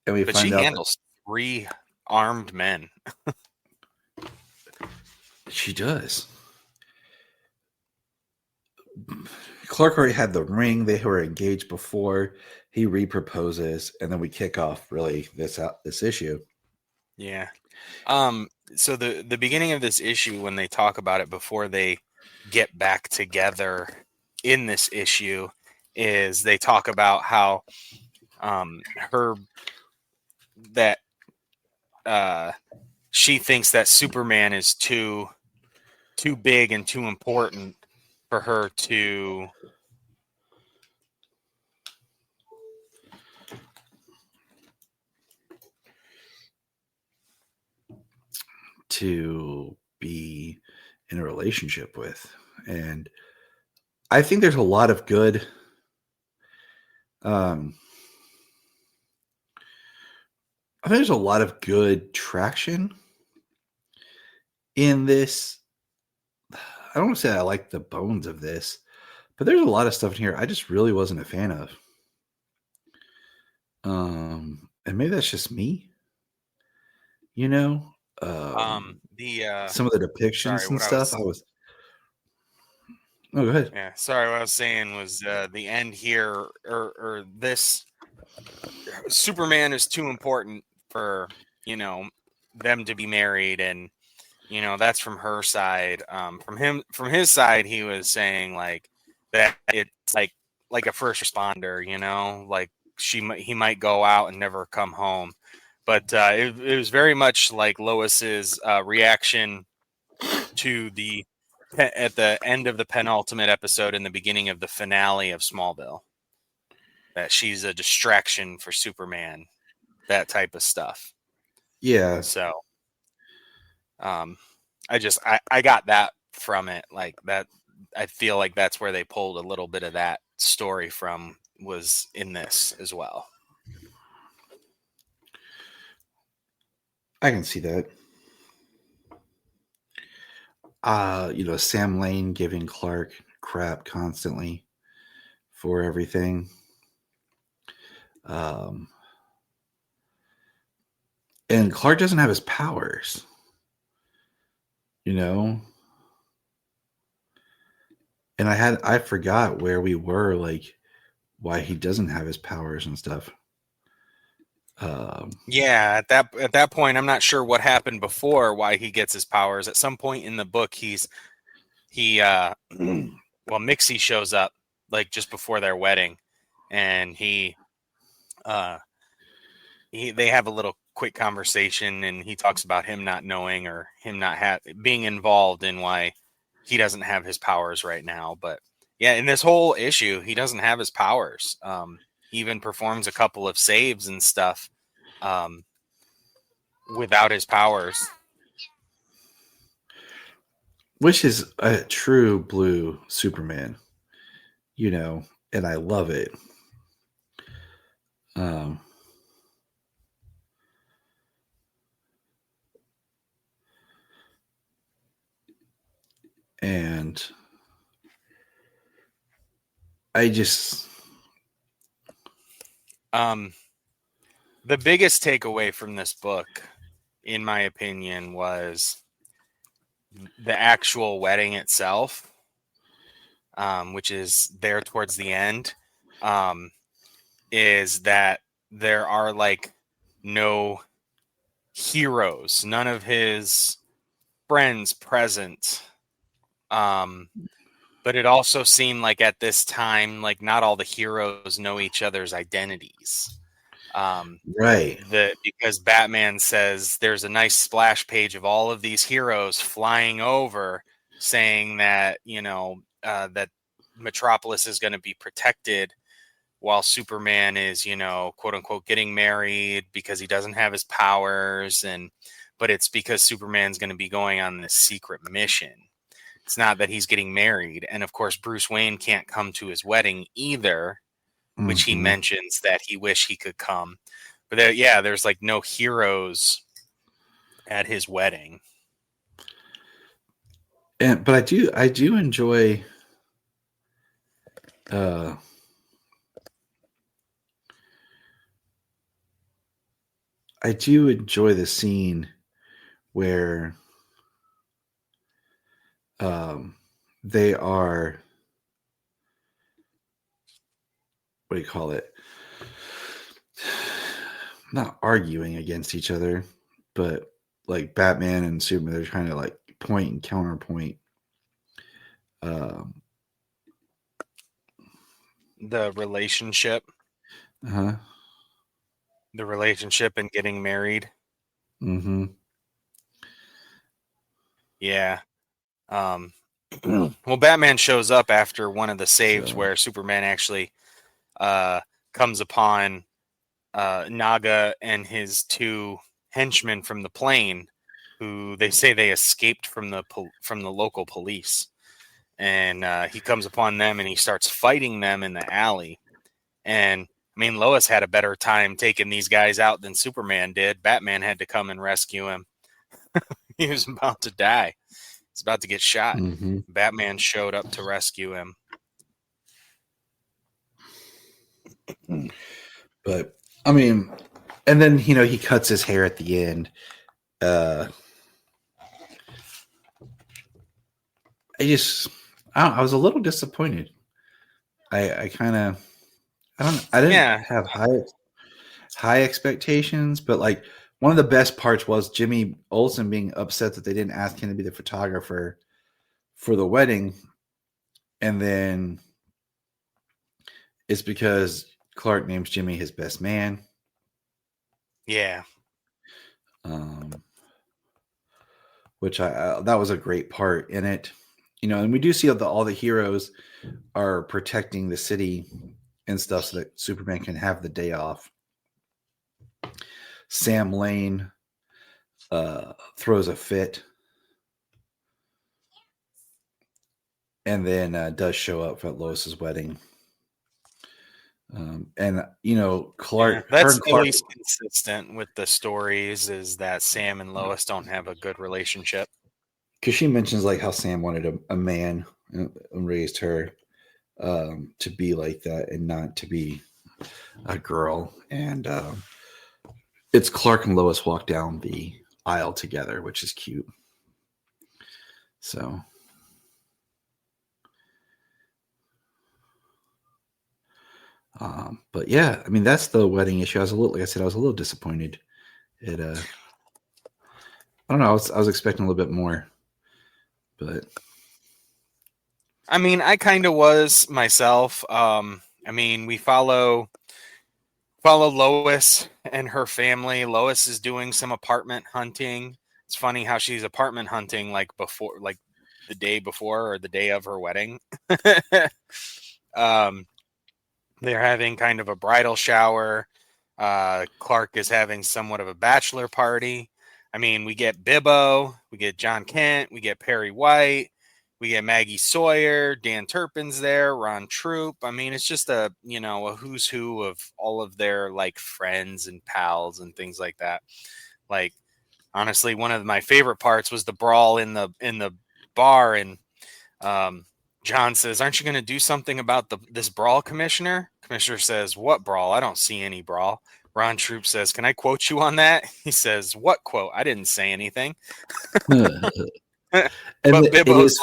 and we But find she out handles 3 armed men. that she does. Clark already had the ring. They were engaged before. He reproposes, and then we kick off really this issue. Yeah. So the beginning of this issue, when they talk about it before they get back together in this issue, is they talk about how her that she thinks that Superman is too big and too important for her to be in a relationship with. And I think there's a lot of good I think there's a lot of good traction in this. I don't want to say I like the bones of this, but there's a lot of stuff in here I just really wasn't a fan of. And maybe that's just me, you know. Some of the depictions sorry, and what I stuff. was I was. Oh, go ahead. Yeah, sorry. What I was saying was the end here, or this Superman is too important for them to be married, and that's from her side. From his side, he was saying like that it's like a first responder, like he might go out and never come home, but it was very much like Lois's reaction to at the end of the penultimate episode in the beginning of the finale of Smallville, that she's a distraction for Superman, that type of stuff. Yeah. So I got that from it, like that. I feel like that's where they pulled a little bit of that story from, was in this as well. I can see that. Sam Lane giving Clark crap constantly for everything. And Clark doesn't have his powers, and I forgot where we were, like why he doesn't have his powers and stuff. Yeah, at that point, I'm not sure what happened before, why he gets his powers. At some point in the book, Mixie shows up like just before their wedding, and they have a little quick conversation, and he talks about him not knowing, or him not being involved in why he doesn't have his powers right now. But yeah, in this whole issue, he doesn't have his powers. He even performs a couple of saves and stuff without his powers, which is a true blue Superman, and I love it. And I just the biggest takeaway from this book, in my opinion, was the actual wedding itself, which is there towards the end, is that there are like no heroes, none of his friends present. But it also seemed like at this time, like not all the heroes know each other's identities. Right. Because Batman says there's a nice splash page of all of these heroes flying over, saying that that Metropolis is going to be protected, while Superman is quote unquote getting married because he doesn't have his powers, but it's because Superman's going to be going on this secret mission. It's not that he's getting married, and of course Bruce Wayne can't come to his wedding either, which he mentions that he wish he could come. But there's like no heroes at his wedding. But I do enjoy I do enjoy the scene where they are, what do you call it? Not arguing against each other, but like Batman and Superman, they're trying to like point and counterpoint. Um, The relationship, uh-huh. the relationship and getting married. Mm-hmm. Yeah. Well, Batman shows up after one of the saves So- where Superman actually comes upon Naga and his two henchmen from the plane, who they say they escaped from the local police, and he comes upon them and he starts fighting them in the alley. And I mean, Lois had a better time taking these guys out than Superman did. Batman had to come and rescue him. He was about to die. He's about to get shot. Mhm. Batman showed up to rescue him. But I mean, and then he cuts his hair at the end. I was a little disappointed. I kind of I didn't Yeah. have high expectations, but like one of the best parts was Jimmy Olsen being upset that they didn't ask him to be the photographer for the wedding, and then it's because Clark names Jimmy his best man. Yeah. Which that was a great part in it, and we do see all the heroes are protecting the city and stuff so that Superman can have the day off. Sam Lane throws a fit and then does show up at Lois's wedding. And Clark, that's and at Clark, least consistent with the stories, is that Sam and Lois don't have a good relationship. because she mentions like how Sam wanted a man and raised her to be like that and not to be a girl. And it's Clark and Lois walk down the aisle together, which is cute. So, but yeah, I mean, that's the wedding issue. Like I said, I was a little disappointed. I don't know. I was expecting a little bit more, but I mean, I kind of was myself. I mean, we follow Lois and her family. Lois is doing some apartment hunting. It's funny how she's apartment hunting like the day before or the day of her wedding. They're having kind of a bridal shower. Clark is having somewhat of a bachelor party. I mean, we get Bibbo, we get John Kent, we get Perry White, we get Maggie Sawyer, Dan Turpin's there, Ron Troop. I mean, it's just a who's who of all of their like friends and pals and things like that. Like, honestly, one of my favorite parts was the brawl in the bar, and John says, "Aren't you going to do something about this brawl, Commissioner?" Commissioner says, "What brawl? I don't see any brawl." Ron Troop says, "Can I quote you on that?" He says, "What quote? I didn't say anything." But Bibbo's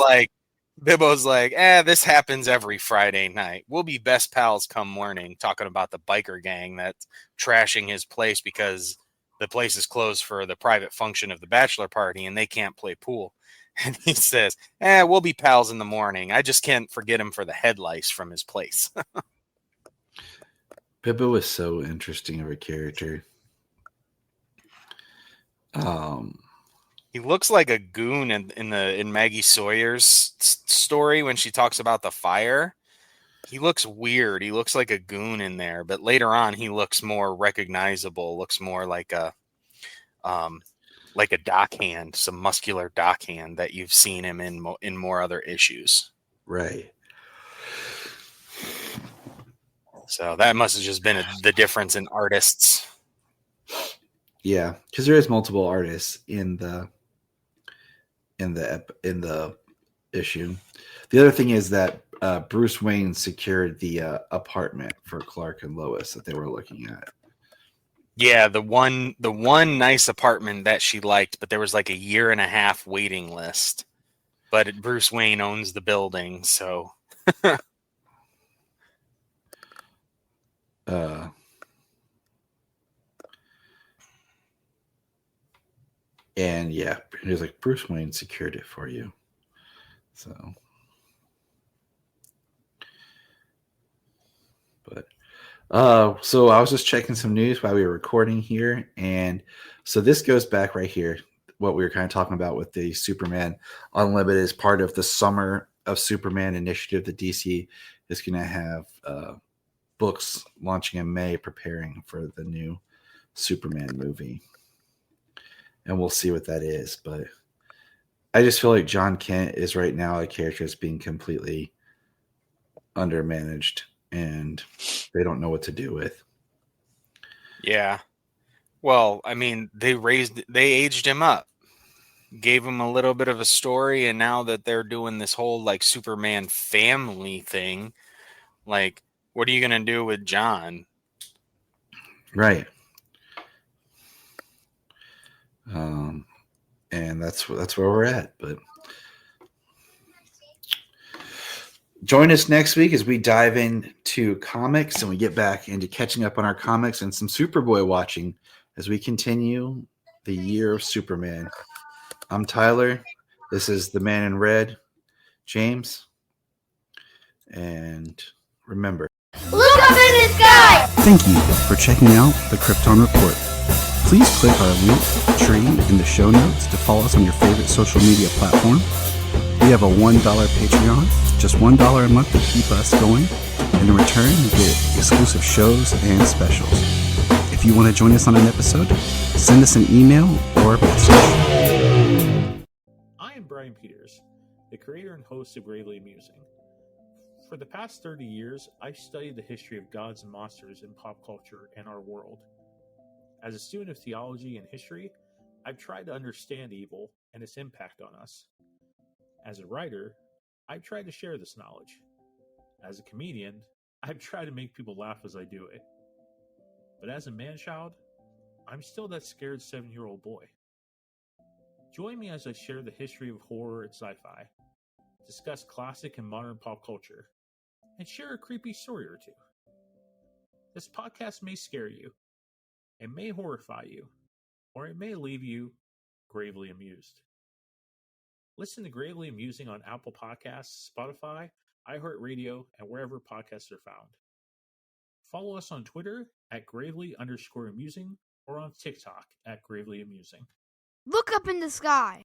like, this happens every Friday night. We'll be best pals come morning, talking about the biker gang that's trashing his place because the place is closed for the private function of the bachelor party and they can't play pool. And he says, we'll be pals in the morning. I just can't forget him for the head lice from his place. Bibbo was so interesting of a character. He looks like a goon in Maggie Sawyer's story when she talks about the fire. He looks weird. He looks like a goon in there, but later on he looks more recognizable. Looks more like a dockhand, some muscular dockhand that you've seen him in more other issues. Right. So that must have just been the difference in artists. Yeah, because there is multiple artists in the issue. The other thing is that Bruce Wayne secured the apartment for Clark and Lois that they were looking at. Yeah, the one nice apartment that she liked, but there was like a 1.5 year waiting list. But Bruce Wayne owns the building, so and yeah, he was like, Bruce Wayne secured it for you. So, but so I was just checking some news while we were recording here, and so this goes back right here. What we were kind of talking about with the Superman Unlimited is part of the Summer of Superman initiative. The DC is going to have books launching in May, preparing for the new Superman movie, and we'll see what that is. But I just feel like John Kent is right now a character that's being completely undermanaged, and they don't know what to do with. yeah. Well, I mean, they aged him up, gave him a little bit of a story, and now that they're doing this whole like Superman family thing, like, what are you gonna do with John? Right. And that's where we're at. But join us next week as we dive into comics and we get back into catching up on our comics and some Superboy watching as we continue the year of Superman. I'm Tyler. This is the Man in Red, James. And remember, Look up in the sky! Thank you for checking out the Krypton Report. Please click our link tree in the show notes to follow us on your favorite social media platform. We have a $1 Patreon, just $1 a month to keep us going. And in return, you get exclusive shows and specials. If you want to join us on an episode, send us an email or a message. I am Brian Peters, the creator and host of Gravely Amusing. For the past 30 years, I've studied the history of gods and monsters in pop culture and our world. As a student of theology and history, I've tried to understand evil and its impact on us. As a writer, I've tried to share this knowledge. As a comedian, I've tried to make people laugh as I do it. But as a man-child, I'm still that scared 7-year-old boy. Join me as I share the history of horror and sci-fi, discuss classic and modern pop culture, and share a creepy story or two. This podcast may scare you, it may horrify you, or it may leave you gravely amused. Listen to Gravely Amusing on Apple Podcasts, Spotify, iHeartRadio, and wherever podcasts are found. Follow us on Twitter at @gravely_amusing or on TikTok at Gravely Amusing. Look up in the sky!